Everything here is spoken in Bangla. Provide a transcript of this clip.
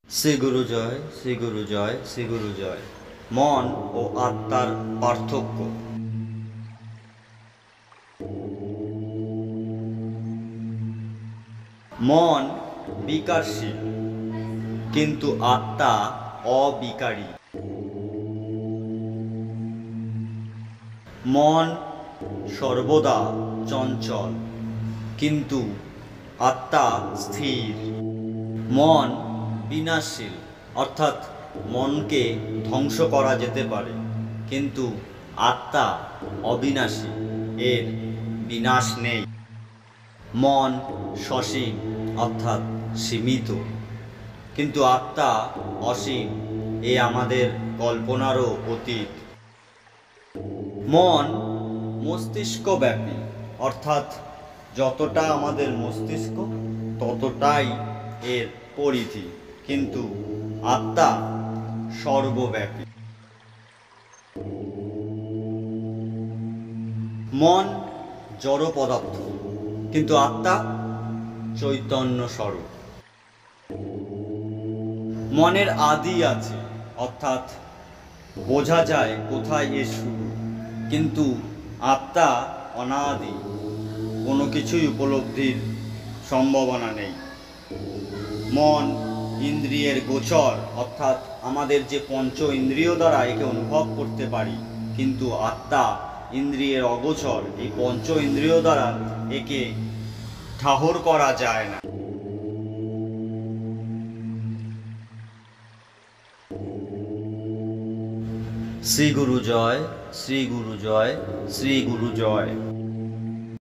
শ্রী গুরু জয়, শ্রী গুরু জয়, শ্রী গুরু জয়। মন ও আত্মার পার্থক্য। মন বিকারশীল, কিন্তু আত্মা অবিকারী। মন সর্বদা চঞ্চল, কিন্তু আত্মা স্থির। মন বিনাশশীল, অর্থাৎ মনকে ধ্বংস করা যেতে পারে, কিন্তু আত্মা অবিনাশী, এর বিনাশ নেই। মন সসীম, অর্থাৎ সীমিত, কিন্তু আত্মা অসীম, এ আমাদের কল্পনারও অতীত। মন মস্তিষ্কব্যাপী, অর্থাৎ যতটা আমাদের মস্তিষ্ক ততটাই এর পরিধি, কিন্তু আত্মা সর্বব্যাপী। মন জড় পদার্থ, কিন্তু আত্মা চৈতন্য স্বরূপ। মনের আদি আছে, অর্থাৎ বোঝা যায় কোথায় এর শুরু, কিন্তু আত্মা অনাদি, কোনো কিছুই উপলব্ধির সম্ভাবনা নেই। মন ইন্দ্রিয়ের গোচর, অর্থাৎ আমাদের যে পঞ্চ ইন্দ্রিয় দ্বারা একে অনুভব করতে পারি, কিন্তু আত্মা ইন্দ্রিয়ের অগোচর। এই পঞ্চ ইন্দ্রিয় দ্বারা একে ঠাহর করা যায় না। শ্রী গুরু জয়, শ্রী গুরু জয়, শ্রী গুরু জয়।